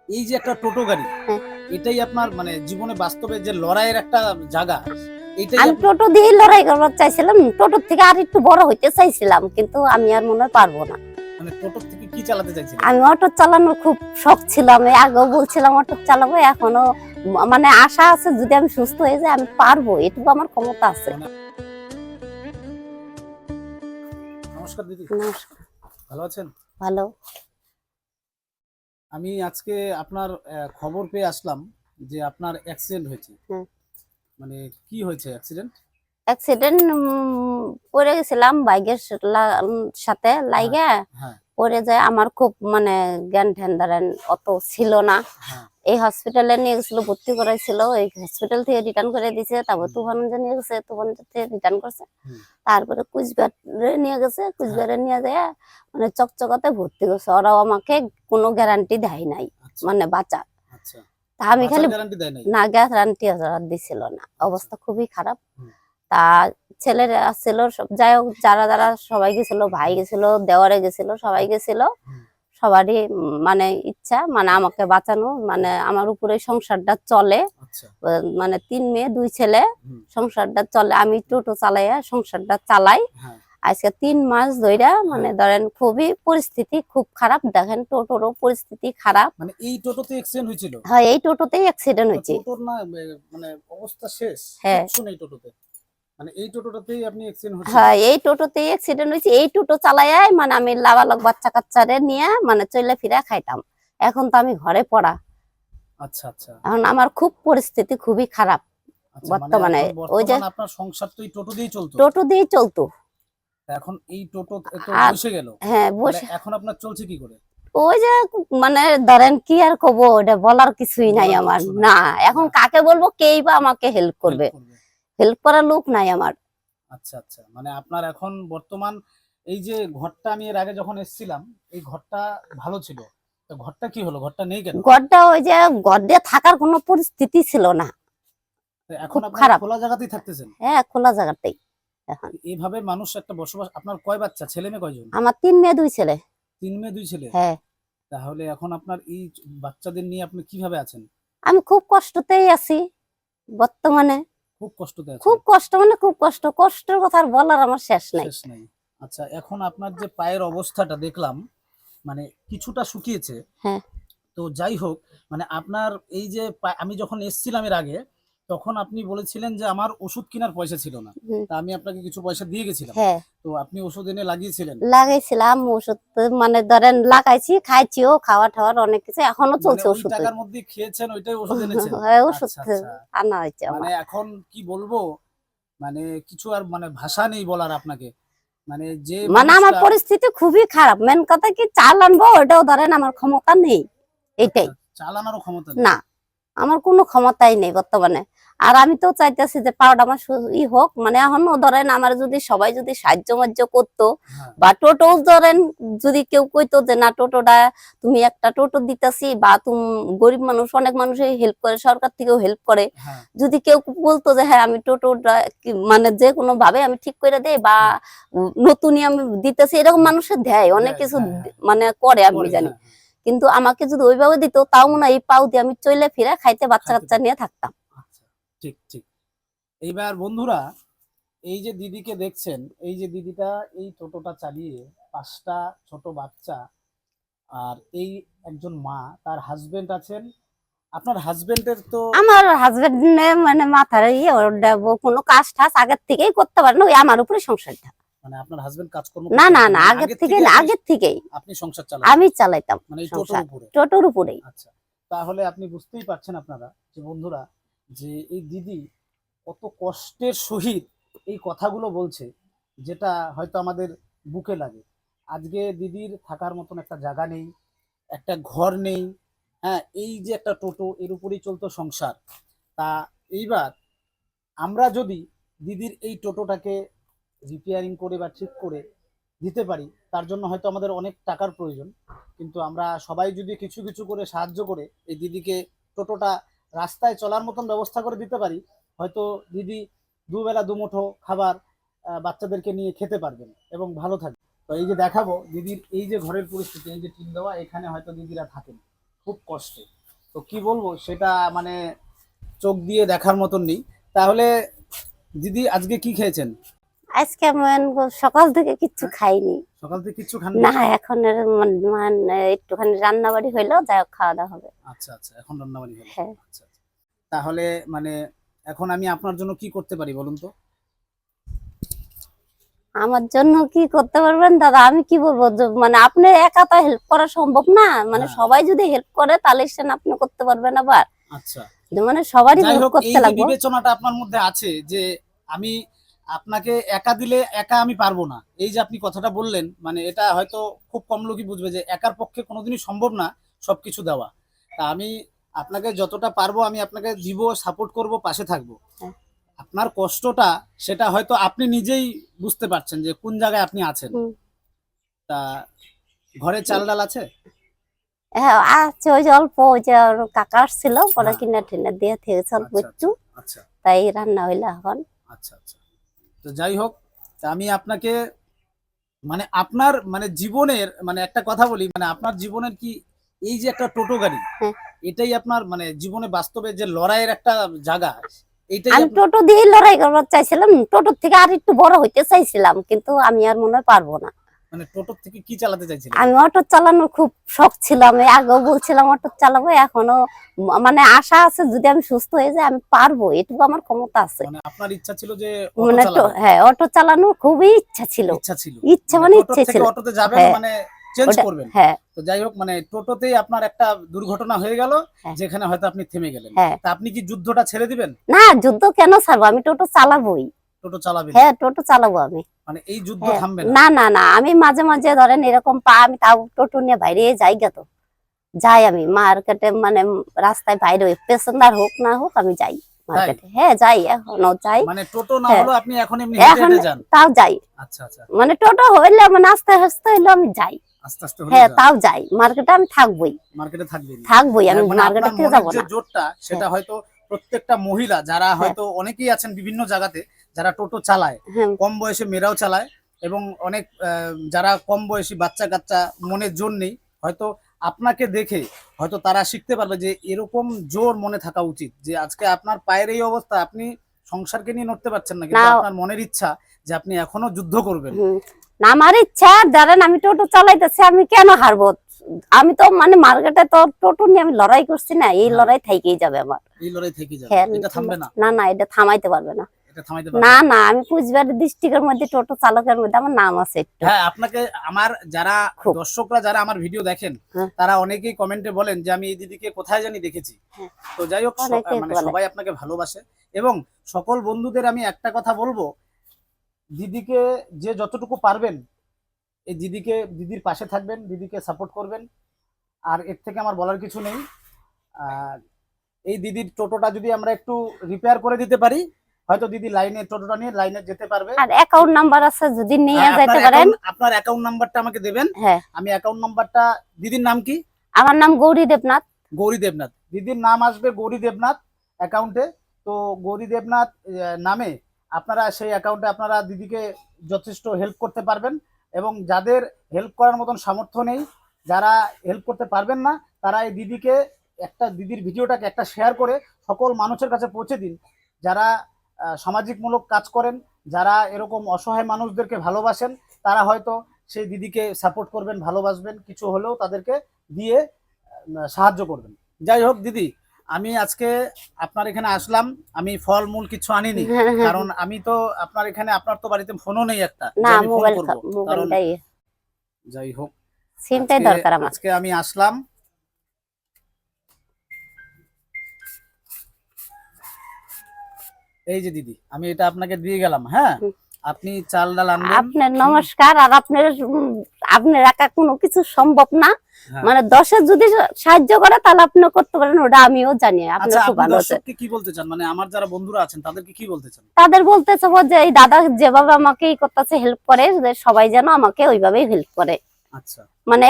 এই যে একটা টোটো গাড়ি, হ্যাঁ। এটাই আপনার মানে জীবনে বাস্তবে যে লড়াইয়ের একটা জায়গা, এটাই আমি আপনার টোটো দিয়ে লড়াই করবার চাইছিলাম, টোটোর থেকে আর একটু বড় হইতে চাইছিলাম, কিন্তু আমি আর মনে হয় পারবো না। মানে টোটোর থেকে কি চালাতে চাইছিলেন? আমি অটো চালানোর খুব শখ ছিল, আমি আগেও বলছিলাম অটো চালাবো, এখনো মানে আশা আছে যদি আমি সুস্থ হয়ে যাই আমি পারবো, এটুকু আমার ক্ষমতা আছে। মানে নমস্কার দিদি, নমস্কার। ভালো আছেন? ভালো। আমি আজকে আপনার খবর পেয়ে আসলাম যে আপনার অ্যাক্সিডেন্ট হয়েছে। হ্যাঁ। মানে কি হয়েছে অ্যাক্সিডেন্ট? অ্যাক্সিডেন্ট পড়ে গেছিলাম বাইকের সাথে হ্যাঁ, লাইগা, হ্যাঁ, পড়ে যায়। আমার খুব মানে জ্ঞান ধ্যান ধারণ অত ছিল না। হ্যাঁ। এই হসপিটালে নিয়ে গেছিল, ভর্তি করাইছিল, এই হসপিটাল থেকে রিটার্ন করে দিয়েছে, তারপর হুম, তুফানগঞ্জে নিয়ে গেছে, তুফানগঞ্জ থেকে রিটার্ন করছে, হুম, তারপরে কুচবিহারে নিয়ে গেছে, হ্যাঁ, কুচবিহারে নিয়ে যায় মানে চকচকাতে ভর্তি করছে। ওরাও আমাকে কোনো গ্যারান্টি দেয় নাই, আচ্ছা, মানে বাঁচা। আচ্ছা। তা আমি বাঁচার খালি গ্যারান্টি দেয় নাই? না, গ্যারান্টি দিছিল না, আচ্ছা, অবস্থা খুবই খারাপ। হুম, তা ছেলেরা ছিল সব, যাই হোক যারা যারা সবাই গেছিল, ভাই হুম, গেছিল, দেওয়ারে গেছিল, সবাই গেছিল। হুম, সবারই মানে ইচ্ছা মানে হুম, আমাকে বাঁচানো, মানে আমার উপরে সংসারটা চলে। আচ্ছা, মানে 3 মেয়ে 2 ছেলে, হুম, সংসারটা চলে, আমি টোটো চালাইয়া সংসারটা চালাই। হ্যাঁ, আজকে 3 মাস ধইরা মানে হ্যাঁ। ধরেন খুবই পরিস্থিতি খুব খারাপ, দেখেন টোটোরও পরিস্থিতি খারাপ। মানে এই টোটোতে অ্যাক্সিডেন্ট হয়েছিল? হয়, এই টোটোতেই অ্যাক্সিডেন্ট তো হয়েছে। টোটোর না মানে অবস্থা শেষ, হ্যাঁ। কিচ্ছু নেই টোটোতে? মানে এই টোটোটাতেই আপনি অ্যাক্সিডেন্ট হয়েছিল? হ্যাঁ, এই টোটোতেই অ্যাক্সিডেন্ট হয়েছে। এই টোটো চালাইয়াই মানে আমি লাবালক বাচ্চা কাচ্চারে নিয়ে মানে চলে ফিরে খাইতাম। এখন তো আমি ঘরে পড়া, আচ্ছা, আচ্ছা, এখন আমার খুব পরিস্থিতি খুবই খারাপ আচ্ছা। মানে বর্তমানে। এখন ওই যে বর্তমান আপনার সংসার তো এই টোটো দিয়েই চলতো? টোটো দিয়েই চলতো। তা এখন এই টোটো তো আর বসে গেল। হ্যাঁ, তাহলে বসে এখন আপনার চলছে কি করে? ওই যে মানে ধরেন কি আর কব, ওটা বলার কিছুই নাই বলার আমার। কিচ্ছু নাই। না, এখন না, কাকে বলবো, কেই বা আমাকে হেল্প হেল্প করবে? করবে। হেল্প করার লোক নাই আমার। আচ্ছা, আচ্ছা। মানে আপনার এখন বর্তমান এই যে ঘরটা, আমি এর আগে যখন এসেছিলাম, এই ঘরটা ভালো ছিল। তো ঘরটা কি হলো? ঘরটা নেই কেন? ঘরটা ওই যে ঘর দিয়ে থাকার কোনো পরিস্থিতি ছিল না, তো এখন খুব আপনারা খারাপ। খোলা জায়গাতেই থাকতেছেন? হ্যাঁ, খোলা জায়গাতেই এখন। এভাবে মানুষ একটা বসবাস, আপনার কয় বাচ্চা? ছেলে মেয়ে কয়জন? আমার 3 মেয়ে 2 ছেলে। ৩ মেয়ে ২ ছেলে? হ্যাঁ। তাহলে এখন আপনার এই বাচ্চাদের নিয়ে আপনি কিভাবে আছেন? আমি খুব কষ্টতেই আছি বর্তমানে। খুব কষ্টতে আছেন? খুব কষ্ট মানে খুব কষ্ট, কষ্টের কথা আর বলার আমার শেষ নাই। শেষ নাই। আচ্ছা, এখন আপনার যে পায়ের অবস্থাটা দেখলাম, মানে কিছুটা শুকিয়েছে। হ্যাঁ। তো যাই হোক, মানে আপনার এই যে আমি যখন এসছিলাম এর আগে, তখন আপনি বলেছিলেন যে আমার ওষুধ কেনার পয়সা ছিল না। হুম। তা আমি আপনাকে কিছু পয়সা দিয়ে গেছিলাম। হ্যাঁ, তো আপনি ওষুধ এনে লাগিয়েছিলেন। লাগাইছিলাম ওষুধ, মানে ধরেন লাগাইছি, খাইছিও, খাওয়া টাওয়ার অনেক কিছু, এখনো মানে চলছে ওই ওষুধ। টাকার মধ্যেই খেয়েছেন, ওইটাই ওষুধ এনেছেন? হ্যাঁ, ওষুধ আচ্ছা, আচ্ছা। আনা হয়েছে মানে আমার। এখন কি বলবো? মানে কিছু আর মানে ভাষা নেই বলার আপনাকে। মানে যে মানে আমার মানুষটা পরিস্থিতি খুবই খারাপ, মেন কথা কি চাল আনবো ওটাও ধরেন আমার ক্ষমতা নেই, আচ্ছা, এটাই। চালানোরও ক্ষমতা নেই। না, আমার কোনো ক্ষমতাই নেই বর্তমানে। আর আমি তো চাইতেছি যে পাওয়াটা আমার হোক, মানে এখনো ধরেন আমার যদি সবাই যদি সাহায্য মাহ্য করতো, হ্যাঁ, বা টোটো ধরেন যদি কেউ কইতো যে না টোটোটা তুমি একটা টোটো দিতেছি, বা তুমি গরিব মানুষ, অনেক মানুষই হেল্প করে, সরকার থেকেও হেল্প করে। হ্যাঁ, যদি কেউ বলতো যে হ্যাঁ আমি টোটোটা মানে যে কোনো ভাবে আমি ঠিক করে দেই, বা হুম, নতুনই আমি দিতেছি, এরকম হুম। মানুষের দেয়, অনেক দেয়, কিছু হ্যাঁ, হ্যাঁ। মানে করে আমি করে, জানি। হ্যাঁ, হ্যাঁ। কিন্তু আমাকে যদি ওইভাবে দিত, তাও মনে হয় এই পাও দিয়ে আমি চলে ফিরে খাইতে বাচ্চা খাইতে কাচ্চা পারত। নিয়ে থাকতাম। আচ্ছা, ঠিক, ঠিক। এইবার বন্ধুরা, এই যে দিদিকে দেখছেন, এই যে দিদিটা এই টোটোটা চালিয়ে ৫ টা ছোট বাচ্চা, আর এই একজন মা, তার হাসব্যান্ড আছেন। আপনার হাসব্যান্ডের তো আমার হাজবেন্ড মানে মাথার ইয়ে, ওটা কোনো কাজ টাজ আগের থেকেই করতে পারে না, ওই আমার উপরে সংসারটা। মানে আপনার হাসব্যান্ড কাজকর্ম না করতে না পারতেন না, না? মানে আগের আগের থেকে থেকে না, আপনি আগের থেকেই আপনি সংসার চালাতেন? আমি চালাইতাম মানে এই টোটোর সংসার, উপরে? টোটোর উপরেই। আচ্ছা। তাহলে আপনি বুঝতেই পারছেন আপনারা যে বন্ধুরা, যে এই দিদি কত কষ্টের সহিত এই কথাগুলো বলছে, যেটা হয়তো আমাদের বুকে লাগে। আজকে দিদির থাকার মতন একটা জায়গা নেই, একটা ঘর নেই। হ্যাঁ, এই যে একটা টোটো, এর উপরেই চলতো সংসার। তা এইবার আমরা যদি দিদির এই টোটোটাকে রিপেয়ারিং করে বা ঠিক করে দিতে পারি, তার জন্য হয়তো আমাদের অনেক টাকার প্রয়োজন। কিন্তু আমরা সবাই যদি কিছু কিছু করে সাহায্য করে এই দিদিকে টোটোটা রাস্তায় চলার মতন ব্যবস্থা করে দিতে পারি, হয়তো দিদি দুবেলা দুমুঠো খাবার বাচ্চাদেরকে নিয়ে খেতে পারবেন এবং ভালো থাকবে। তো এই যে দেখাবো দিদির এই যে ঘরের পরিস্থিতি, এই যে টিন দেওয়া, এখানে হয়তো দিদিরা থাকেন। খুব কষ্টে। তো কি বলবো সেটা মানে চোখ দিয়ে দেখার মতন নেই। তাহলে দিদি আজকে কি খেয়েছেন? আজকে আমি সকাল থেকে কিচ্ছু খাইনি। সকাল থেকে কিচ্ছু খাননি? না, এখন মানে একটুখানি রান্না বাড়ি হইলো, যাই হোক খাওয়া দাওয়া হবে। আচ্ছা আচ্ছা, এখন রান্নাবাড়ি হলো। হ্যাঁ। আচ্ছা আচ্ছা। তাহলে মানে এখন আমি আপনার জন্য কি করতে পারি বলুন তো? আমার জন্য কি করতে পারবেন দাদা? আমি কি বলবো, মানে আপনি একা তো হেল্প করা সম্ভব না, মানে হ্যাঁ। সবাই যদি হেল্প করে তাহলে সেটা আপনি করতে পারবেন আবার। আচ্ছা, মানে সবারই যাই হেল্প হোক, এই করতে যে লাগবে। বিবেচনাটা আপনার মধ্যে আছে যে আমি আপনাকে একা দিলে একা আমি পারবো না, এই যে আপনি কথাটা বললেন, মানে এটা হয়তো খুব কম লোকই বুঝবে যে একার পক্ষে কোনোদিনই সম্ভব না সবকিছু দেওয়া। তা আমি আপনাকে যতটা পারবো আমি আপনাকে দিব, সাপোর্ট করব, পাশে থাকবো। হ্যাঁ। আপনার কষ্টটা সেটা হয়তো আপনি নিজেই বুঝতে পারছেন যে কোন জায়গায় আপনি আছেন। হুম। তা ঘরে চাল ডাল আছে? হ্যাঁ আছে, ওই যে অল্প, ওই যে ওর কাকা আসছিল পরে হ্যাঁ। কিনে টিনে দিয়ে থেকে অল্প আচ্ছা একটু, আচ্ছা তাই রান্না হইলো এখন। আচ্ছা আচ্ছা। তো যাই হোক, তা আমি আপনাকে মানে আপনার মানে জীবনের মানে একটা কথা বলি, মানে আপনার জীবনের কি এই যে একটা টোটো গাড়ি, হ্যাঁ। এটাই আপনার মানে জীবনে বাস্তবে যে লড়াইয়ের একটা জায়গা, এইটাই আমি আপনার টোটো দিয়ে লড়াই করবার চাইছিলাম, টোটোর থেকে আর একটু বড় হইতে চাইছিলাম, কিন্তু আমি আর মনে হয় পারবো না। মানে টোটোর থেকে কি চালাতে চাইছিলেন? আমি অটো চালানোর খুব শখ ছিল, আমি আগেও বলছিলাম অটো চালাবো, এখনো মানে আশা আছে যদি আমি সুস্থ হয়ে যাই আমি পারবো, এটুকু আমার ক্ষমতা আছে। মানে আপনার ইচ্ছা ছিল যে অটো মানে চালাবেন? হ্যাঁ, অটো চালানোর খুবই ইচ্ছা ছিল। ইচ্ছা ছিল, ইচ্ছা মানে মানে টোটোর ইচ্ছে থেকে ছিল। অটোতে যাবেন, হ্যাঁ মানে চেঞ্জ ওটা, করবেন। হ্যাঁ তো যাই হোক, মানে টোটোতেই আপনার একটা দুর্ঘটনা হয়ে গেল, হ্যাঁ যেখানে হয়তো আপনি থেমে গেলেন। হ্যাঁ। তা আপনি কি যুদ্ধটা ছেড়ে দিবেন? না, যুদ্ধ কেন ছাড়বো, আমি টোটো চালাবোই। টোটো চালাবেন? হ্যাঁ, টোটো চালাবো আমি। মানে এই যুদ্ধ হ্যাঁ। থামবে না? না না না, আমি মাঝে মাঝে ধরেন এরকম আমি তাও টোটো নিয়ে বাইরে যাই, তো যাই আমি মার্কেটে, মানে রাস্তায় বাইরে পেছনদার হোক না হোক আমি যাই মার্কেটে। হ্যাঁ যাই, এখনো যাই। মানে টোটো না হ্যাঁ, হলো আপনি এখন এমনি হেঁটে এখন হেঁটে যান? তাও যাই। আচ্ছা আচ্ছা, মানে টোটো হইলে মানে আস্তে আস্তে হইলে আমি যাই। আস্তে আস্তে হলে হ্যাঁ যান, তাও যাই, মার্কেটে আমি থাকবোই। মার্কেটে থাকবেন? থাকবোই, আমি মানে মার্কেটে আপনার থেকে মনের যাবো যে না। জোরটা সেটা হ্যাঁ হয়তো প্রত্যেকটা মহিলা যারা হ্যাঁ হয়তো অনেকেই আছেন বিভিন্ন জায়গাতে যারা টোটো চালায়, হ্যাঁ কম বয়সে মেয়েরাও চালায়, এবং অনেক যারা কম বয়সী বাচ্চা কাচ্চা মনের জোর নেই, হয়তো আপনাকে দেখে হয়তো তারা শিখতে পারবে যে এরকম জোর মনে থাকা উচিত, যে আজকে আপনার পায়ের এই অবস্থা, আপনি সংসারকে নিয়ে নড়তে পারছেন না, না। কিন্তু আপনার মনের ইচ্ছা যে আপনি এখনো যুদ্ধ করবেন। না, আমার ইচ্ছা, ধরেন আমি টোটো চালাইতেছি, আমি কেন হারবো? আমি তো মানে মার্কেটে তো টোটো নিয়ে আমি লড়াই করছি না, এই হ্যাঁ। লড়াই থেকেই যাবে আমার। এই লড়াই থেকে যাবে, হ্যাঁ, এটা থামবে না? না না, এটা থামাইতে পারবে না। এটা থামাইতে না পারবে না? না, আমি কুচবিহার ডিস্ট্রিক্টের মধ্যে টোটো চালকের মধ্যে আমার নাম আছে একটু। হ্যাঁ, আপনাকে আমার যারা খুব। দর্শকরা যারা আমার ভিডিও দেখেন, হ্যাঁ। তারা অনেকেই কমেন্টে বলেন যে আমি এই দিদিকে কোথায় জানি দেখেছি। হ্যাঁ। তো যাই হোক, অনেকেই মানে বলে। সবাই আপনাকে ভালোবাসে, এবং সকল বন্ধুদের আমি একটা কথা বলবো, দিদিকে যে যতটুকু পারবেন এই দিদির পাশে থাকবেন, দিদিকে সাপোর্ট করবেন, আর এর থেকে আমার বলার কিছু নেই। আর এই দিদির টোটোটা যদি আমরা একটু রিপেয়ার করে দিতে পারি, হয়তো দিদি লাইনে টোটোটা নিয়ে লাইনে যেতে পারবে। আর অ্যাকাউন্ট নাম্বার আছে, যদি নিয়ে যাইতে পারেন। আপনার অ্যাকাউন্ট নাম্বারটা আমাকে দেবেন। হ্যাঁ। আমি অ্যাকাউন্ট নাম্বারটা, দিদির নাম কি? আমার নাম গৌরী দেবনাথ। গৌরী দেবনাথ, দিদির নাম আসবে গৌরী দেবনাথ অ্যাকাউন্টে। তো গৌরী দেবনাথ নামে আপনারা সেই অ্যাকাউন্টে আপনারা দিদিকে যথেষ্ট হেল্প করতে পারবেন, এবং যাদের হেল্প করার মতন সামর্থ্য নেই, যারা হেল্প করতে পারবেন না, তারা এই দিদিকে দিদির ভিডিওটাকে একটা শেয়ার করে সকল মানুষের কাছে পৌঁছে দিন, যারা সামাজিকমূলক কাজ করেন, যারা এরকম অসহায় মানুষদেরকে ভালোবাসেন, তারা হয়তো সেই দিদিকে সাপোর্ট করবেন, ভালোবাসবেন, কিছু হলেও তাদেরকে দিয়ে সাহায্য করবেন। যাই হোক দিদি, আমি আজকে আপনার এখানে আসলাম, আমি ফলমূল কিছু আনিনি, কারণ আমি তো আপনার এখানে, আপনার তো বাড়িতে ফোনও নেই একটা না, যে আমি ফোন করব, কারণ মোবাইলটাই, যাই হোক সিমটাই দরকার আমার। আজকে আমি আসলাম। এই যে দিদি, আমি এটা আপনাকে দিয়ে গেলাম। হ্যাঁ, আপনি চাল ডাল আনবেন। আপনার নমস্কার। আর আপনার একা কোনো কিছু সম্ভব না, হ্যাঁ। মানে দশের যদি সাহায্য করে তাহলে আপনি করতে পারেন, ওটা আমিও জানি। আপনি আচ্ছা, খুব আপনি ভালো আছে। দর্শককে কি বলতে চান, মানে আমার যারা বন্ধুরা আছেন তাদেরকে কি বলতে চান? তাদের বলতে চাবো যে এই দাদা যেভাবে আমাকে এই করতেছে, হেল্প করে, যে সবাই যেন আমাকে ওইভাবেই হেল্প করে। আচ্ছা, মানে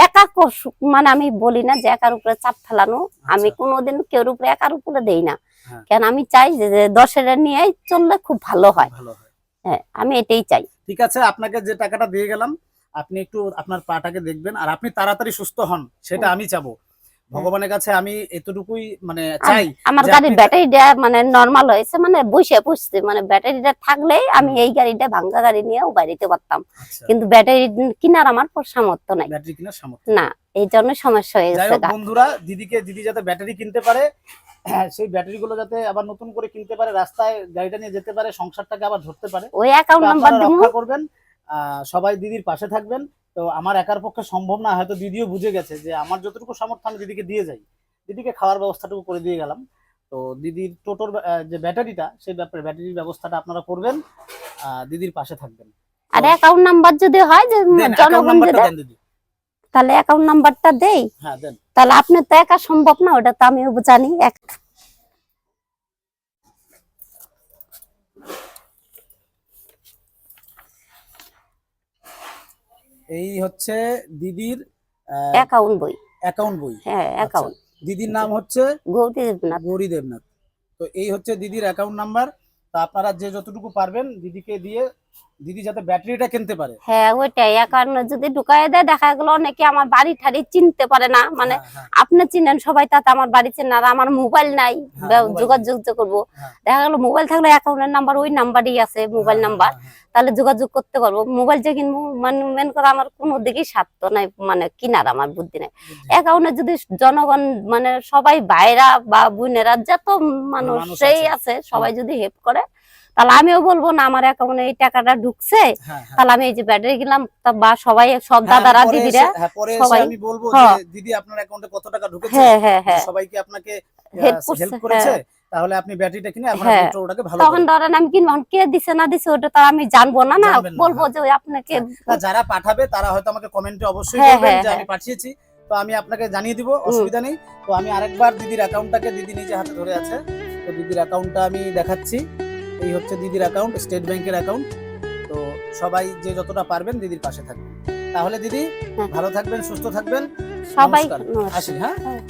মানে আমি বলি না যে একার উপরে চাপ ফেলানো, আমি কোনোদিন কেউর উপরে একার উপরে দেই না। হ্যাঁ। কেন আমি চাই যে দশের নিয়ে চললে খুব ভালো হয়। হ্যাঁ, আমি এটাই চাই। ঠিক আছে, আপনাকে যে টাকাটা দিয়ে গেলাম, আপনি একটু আপনার পাটাকে দেখবেন, আর আপনি তাড়াতাড়ি সুস্থ হন, সেটা আমি চাবো। ভগবানের কাছে আমি এতটুকুই মানে চাই আমার যে গাড়ির আপনি- ব্যাটারিটা মানে নরমাল হয়েছে, মানে বসে পুষছে, মানে ব্যাটারিটা থাকলে আমি এই গাড়িটা ভাঙ্গা গাড়ি নিয়েও বাড়িতে পারতাম, আচ্ছা, কিন্তু ব্যাটারি কিনার আমার সামর্থ্য নাই। ব্যাটারি কেনার সামর্থ্য না, এই জন্য সমস্যা হয়ে যাই গেছে। হোক বন্ধুরা, দিদি যাতে ব্যাটারি কিনতে পারে, সেই ব্যাটারি গুলো যাতে আবার নতুন করে কিনতে পারে, রাস্তায় গাড়িটা নিয়ে যেতে পারে, সংসারটাকে আবার ধরতে পারে, ওই অ্যাকাউন্ট তো নাম্বার আপনারা দিব। রক্ষা করবেন। সবাই দিদির পাশে থাকবেন। তো আমার একার পক্ষে সম্ভব না, হয়তো দিদিও বুঝে গেছে যে আমার যতটুকু সামর্থ্য আমি দিদিকে দিয়ে যাই, দিদিকে খাওয়ার ব্যবস্থাটুকু করে দিয়ে গেলাম। তো দিদির টোটোর যে ব্যাটারিটা, সেই ব্যাপারে ব্যাটারির ব্যবস্থাটা আপনারা করবেন, দিদির পাশে থাকবেন। আর অ্যাকাউন্ট নাম্বার যদি হয় যে দেন অ্যাকাউন্ট জনগণ নাম্বারটা যদি, দেন দিদি। তাহলে অ্যাকাউন্ট নাম্বারটা দেই। হ্যাঁ দেন। তাহলে আপনি তো একা সম্ভব না, ওটা তো আমিও জানি। এই হচ্ছে দিদির অ্যাকাউন্ট বই। অ্যাকাউন্ট বই। হ্যাঁ, আচ্ছা, অ্যাকাউন্ট। দিদির নাম হচ্ছে গৌরী দেবনাথ। গৌরী দেবনাথ। তো এই হচ্ছে দিদির অ্যাকাউন্ট নাম্বার। তা আপনারা যে যতটুকু পারবেন দিদিকে দিয়ে, দিদি যাতে ব্যাটারিটা কিনতে পারে। হ্যাঁ, ওইটাই। অ্যাকাউন্ট যদি ঢুকাই দেয়, দেখা গেলো অনেকে আমার বাড়ি ঠাড়ি চিনতে পারে না, মানে হ্যাঁ, হ্যাঁ, আপনি চিনেন সবাই, তাতে আমার বাড়ি চেনে, আর আমার মোবাইল নাই হ্যাঁ, মোবাইল যোগাযোগ যে করবো। হ্যাঁ। দেখা গেলো মোবাইল থাকলে অ্যাকাউন্টের নাম্বার ওই নাম্বারই আছে, মোবাইল হ্যাঁ, নাম্বার, হ্যাঁ, হ্যাঁ, তাহলে যোগাযোগ করতে পারবো। মোবাইল যে কিনবো, মানে মেন করে আমার কোনো দিকেই স্বার্থ নাই, মানে কিনার আমার বুদ্ধি নাই। বুঝছি। অ্যাকাউন্টে যদি জনগণ মানে সবাই ভাইরা বা বোনেরা যত মানুষ মানুষ সেই আছে। আছে, সবাই যদি হেল্প করে, তাহলে আমিও বলবো না আমার অ্যাকাউন্টে এই টাকাটা ঢুকছে, হ্যাঁ, হ্যাঁ। তাহলে আমি এই যে ব্যাটারি কিনলাম, বা সবাই সব হ্যাঁ, আমি দাদারা পরে দিদিরা। এসে- হ্যাঁ, পরে এসে সবাই। আমি বলবো যে হ্যাঁ। দিদি আপনার অ্যাকাউন্টে কত টাকা ঢুকেছে, হ্যাঁ, হ্যাঁ, যে হ্যাঁ, সবাই কি আপনাকে হেল্প করছে। হেল্প করেছে, হ্যাঁ, তাহলে আপনি ব্যাটারিটা কিনে আপনার হ্যাঁ। টোটোটাকে ভালো তখন করে ধরেন আমি কিনবো, এখন কে দিছে না দিছে ওটা তো আমি জানবো না, না জানবেন না, বলবো হ্যাঁ। যে ওই আপনাকে। না, যারা পাঠাবে তারা হয়তো আমাকে কমেন্টে অবশ্যই হ্যাঁ, বলবেন হ্যাঁ, যে হ্যাঁ। আমি পাঠিয়েছি। তো আমি আপনাকে জানিয়ে দিব, অসুবিধা নেই। তো আমি আরেকবার দিদির অ্যাকাউন্টটাকে, দিদি নিজে হাতে ধরে আছে, তো দিদির অ্যাকাউন্টটা আমি দেখাচ্ছি। এই হচ্ছে দিদির অ্যাকাউন্ট, স্টেট ব্যাংকের অ্যাকাউন্ট। তো সবাই যে যতটা পারবেন দিদির পাশে থাকবেন। তাহলে দিদি হ্যাঁ। ভালো থাকবেন, সুস্থ থাকবেন। সবাই নমস্কার। আসি, হ্যাঁ। হ্যাঁ।